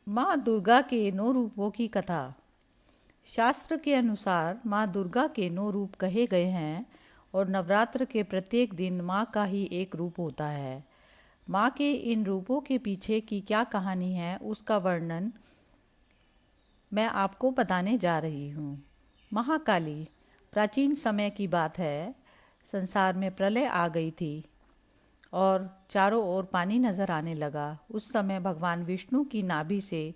माँ दुर्गा के 9 रूपों की कथा। शास्त्र के अनुसार माँ दुर्गा के 9 रूप कहे गए हैं और नवरात्र के प्रत्येक दिन माँ का ही एक रूप होता है। माँ के इन रूपों के पीछे की क्या कहानी है उसका वर्णन मैं आपको बताने जा रही हूँ। महाकाली। प्राचीन समय की बात है। संसार में प्रलय आ गई थी और चारों ओर पानी नजर आने लगा। उस समय भगवान विष्णु की नाभि से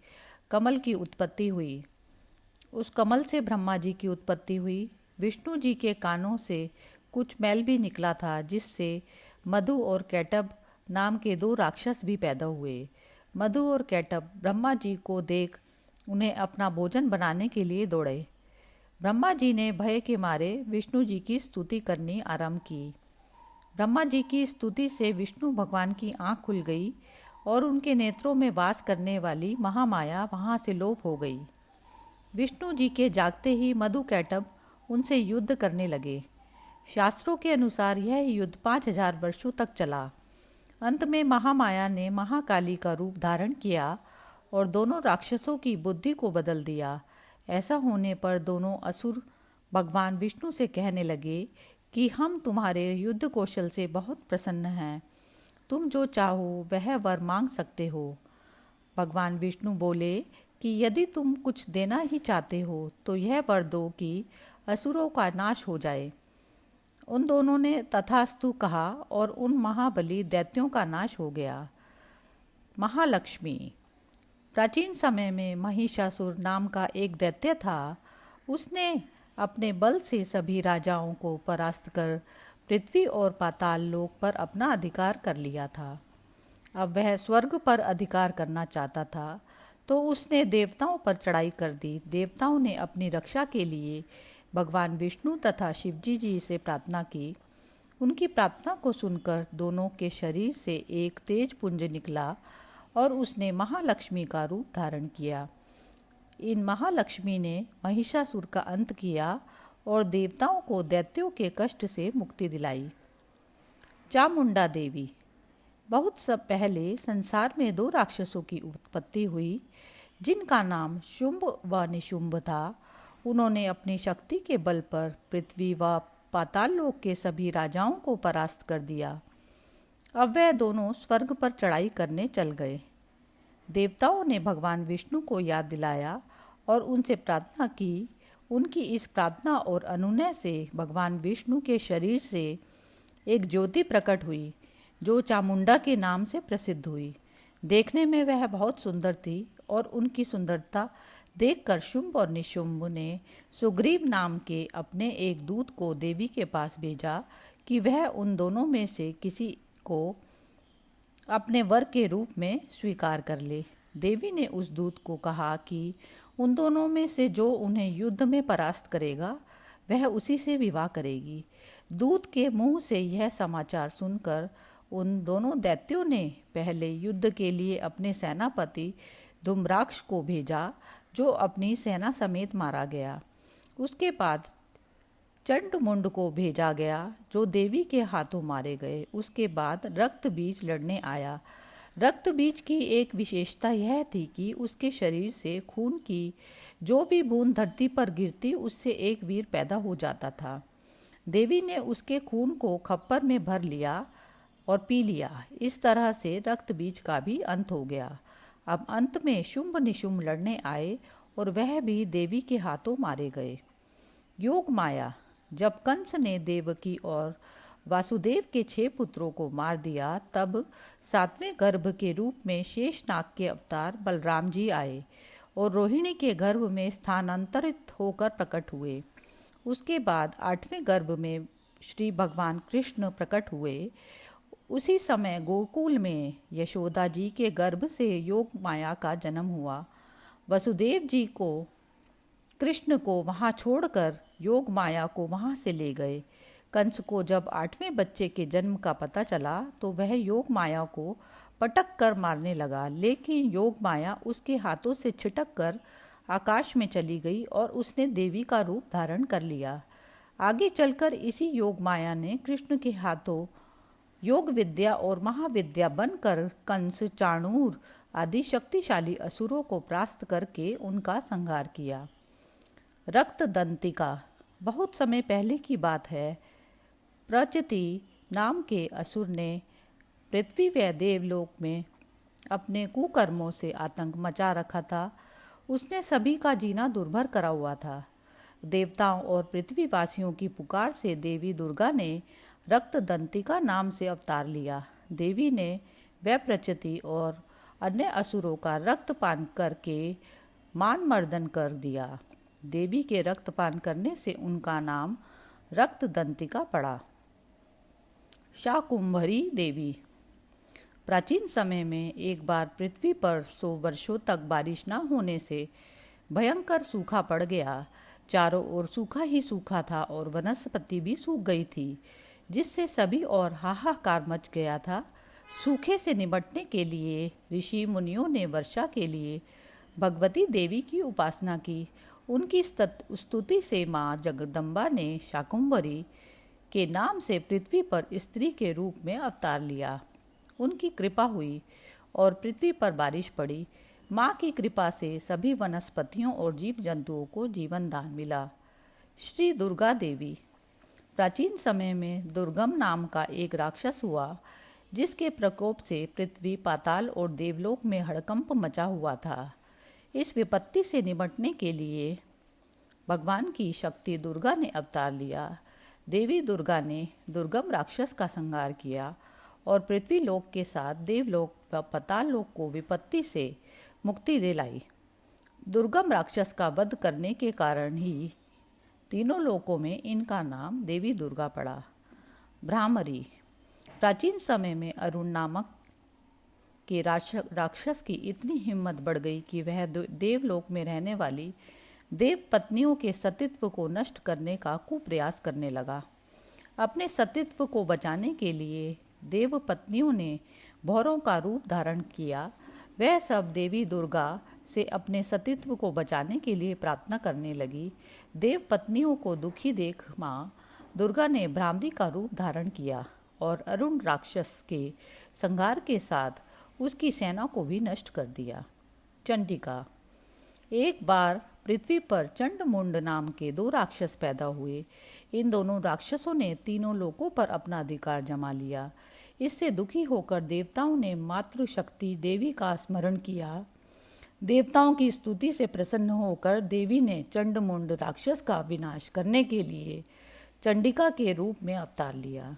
कमल की उत्पत्ति हुई। उस कमल से ब्रह्मा जी की उत्पत्ति हुई। विष्णु जी के कानों से कुछ मैल भी निकला था, जिससे मधु और कैटभ नाम के 2 राक्षस भी पैदा हुए। मधु और कैटभ ब्रह्मा जी को देख उन्हें अपना भोजन बनाने के लिए दौड़े। ब्रह्मा जी ने भय के मारे विष्णु जी की स्तुति करनी आरंभ की। ब्रह्मा जी की स्तुति से विष्णु भगवान की आंख खुल गई और उनके नेत्रों में वास करने वाली महामाया वहां से लोप हो गई। विष्णु जी के जागते ही मधु कैटभ उनसे युद्ध करने लगे। शास्त्रों के अनुसार यह युद्ध 5000 वर्षों तक चला। अंत में महामाया ने महाकाली का रूप धारण किया और दोनों राक्षसों की बुद्धि को बदल दिया। ऐसा होने पर दोनों असुर भगवान विष्णु से कहने लगे कि हम तुम्हारे युद्ध कौशल से बहुत प्रसन्न हैं। तुम जो चाहो वह वर मांग सकते हो। भगवान विष्णु बोले कि यदि तुम कुछ देना ही चाहते हो तो यह वर दो कि असुरों का नाश हो जाए। उन दोनों ने तथास्तु कहा और उन महाबली दैत्यों का नाश हो गया। महालक्ष्मी। प्राचीन समय में महिषासुर नाम का एक दैत्य था। उसने अपने बल से सभी राजाओं को परास्त कर पृथ्वी और पाताल लोक पर अपना अधिकार कर लिया था। अब वह स्वर्ग पर अधिकार करना चाहता था, तो उसने देवताओं पर चढ़ाई कर दी। देवताओं ने अपनी रक्षा के लिए भगवान विष्णु तथा शिवजी जी से प्रार्थना की। उनकी प्रार्थना को सुनकर दोनों के शरीर से एक तेज पुंज निकला और उसने महालक्ष्मी का रूप धारण किया। इन महालक्ष्मी ने महिषासुर का अंत किया और देवताओं को दैत्यों के कष्ट से मुक्ति दिलाई। चामुंडा देवी। बहुत सब पहले संसार में 2 राक्षसों की उत्पत्ति हुई, जिनका नाम शुंभ व निशुंभ था। उन्होंने अपनी शक्ति के बल पर पृथ्वी व पाताल लोक के सभी राजाओं को परास्त कर दिया। अब वह दोनों स्वर्ग पर चढ़ाई करने चल गए। देवताओं ने भगवान विष्णु को याद दिलाया और उनसे प्रार्थना की। उनकी इस प्रार्थना और अनुनय से भगवान विष्णु के शरीर से एक ज्योति प्रकट हुई, जो चामुंडा के नाम से प्रसिद्ध हुई। देखने में वह बहुत सुंदर थी और उनकी सुंदरता देखकर शुंभ और निशुंभ ने सुग्रीव नाम के अपने एक दूत को देवी के पास भेजा कि वह उन दोनों में से किसी को अपने वर के रूप में स्वीकार कर ले। देवी ने उस दूत को कहा कि उन दोनों में से जो उन्हें युद्ध में परास्त करेगा वह उसी से विवाह करेगी। दूत के मुंह से यह समाचार सुनकर उन दोनों दैत्यों ने पहले युद्ध के लिए अपने सेनापति धूम्राक्ष को भेजा, जो अपनी सेना समेत मारा गया। उसके बाद चंडमुंड को भेजा गया, जो देवी के हाथों मारे गए। उसके बाद रक्त बीज लड़ने आया। रक्त बीज की एक विशेषता यह थी कि उसके शरीर से खून की जो भी बूंद धरती पर गिरती, उससे एक वीर पैदा हो जाता था। देवी ने उसके खून को खप्पर में भर लिया और पी लिया। इस तरह से रक्त बीज का भी अंत हो गया। अब अंत में शुंभ निशुंभ लड़ने आए और वह भी देवी के हाथों मारे गए। योग माया। जब कंस ने देवकी और वासुदेव के 6 पुत्रों को मार दिया, तब 7वें गर्भ के रूप में शेषनाग के अवतार बलराम जी आए और रोहिणी के गर्भ में स्थानांतरित होकर प्रकट हुए। उसके बाद 8वें गर्भ में श्री भगवान कृष्ण प्रकट हुए। उसी समय गोकुल में यशोदा जी के गर्भ से योग माया का जन्म हुआ। वसुदेव जी को कृष्ण को वहां छोड़कर योग माया को वहां से ले गए। कंस को जब 8वें बच्चे के जन्म का पता चला तो वह योग माया को पटक कर मारने लगा, लेकिन योग माया उसके हाथों से छिटक कर आकाश में चली गई और उसने देवी का रूप धारण कर लिया। आगे चलकर इसी योग माया ने कृष्ण के हाथों योग विद्या और महाविद्या बनकर कंस, चाणूर आदि शक्तिशाली असुरों को परास्त करके उनका संहार किया। रक्तदंतिका। बहुत समय पहले की बात है। प्रचति नाम के असुर ने पृथ्वी व देवलोक में अपने कुकर्मों से आतंक मचा रखा था। उसने सभी का जीना दुर्भर करा हुआ था। देवताओं और पृथ्वीवासियों की पुकार से देवी दुर्गा ने रक्तदंतिका नाम से अवतार लिया। देवी ने वह प्रचति और अन्य असुरों का रक्तपान करके मानमर्दन कर दिया। देवी के रक्तपान करने से उनका नाम रक्तदंतिका पड़ा। शाकुंभरी देवी। प्राचीन समय में एक बार पृथ्वी पर 100 वर्षों तक बारिश न होने से भयंकर सूखा पड़ गया। चारों ओर सूखा ही सूखा था और वनस्पति भी सूख गई थी, जिससे सभी और हाहाकार मच गया था। सूखे से निपटने के लिए ऋषि मुनियों ने वर्षा के लिए भगवती देवी की उपासना की। उनकी स्तुति से माँ जगदम्बा ने शाकुंभरी के नाम से पृथ्वी पर स्त्री के रूप में अवतार लिया। उनकी कृपा हुई और पृथ्वी पर बारिश पड़ी। माँ की कृपा से सभी वनस्पतियों और जीव जंतुओं को जीवन दान मिला। श्री दुर्गा देवी। प्राचीन समय में दुर्गम नाम का एक राक्षस हुआ, जिसके प्रकोप से पृथ्वी, पाताल और देवलोक में हड़कंप मचा हुआ था। इस विपत्ति से निपटने के लिए भगवान की शक्ति दुर्गा ने अवतार लिया। देवी दुर्गा ने दुर्गम राक्षस का संहार किया और पृथ्वी लोक के साथ देवलोक व पाताल लोक को विपत्ति से मुक्ति दिलाई। दुर्गम राक्षस का वध करने के कारण ही तीनों लोकों में इनका नाम देवी दुर्गा पड़ा। भ्रामरी। प्राचीन समय में अरुण नामक के राक्षस की इतनी हिम्मत बढ़ गई कि वह देवलोक में रहने वाली देव पत्नियों के सतीत्व को नष्ट करने का कुप्रयास करने लगा। अपने सतीत्व को बचाने के लिए देव पत्नियों ने भौरों का रूप धारण किया। वह सब देवी दुर्गा से अपने सतीत्व को बचाने के लिए प्रार्थना करने लगी। देव पत्नियों को दुखी देख माँ दुर्गा ने भ्रामरी का रूप धारण किया और अरुण राक्षस के संहार के साथ उसकी सेना को भी नष्ट कर दिया। चंडिका। एक बार पृथ्वी पर चंडमुंड नाम के 2 राक्षस पैदा हुए। इन दोनों राक्षसों ने तीनों लोकों पर अपना अधिकार जमा लिया। इससे दुखी होकर देवताओं ने मातृशक्ति देवी का स्मरण किया। देवताओं की स्तुति से प्रसन्न होकर देवी ने चंडमुंड राक्षस का विनाश करने के लिए चंडिका के रूप में अवतार लिया।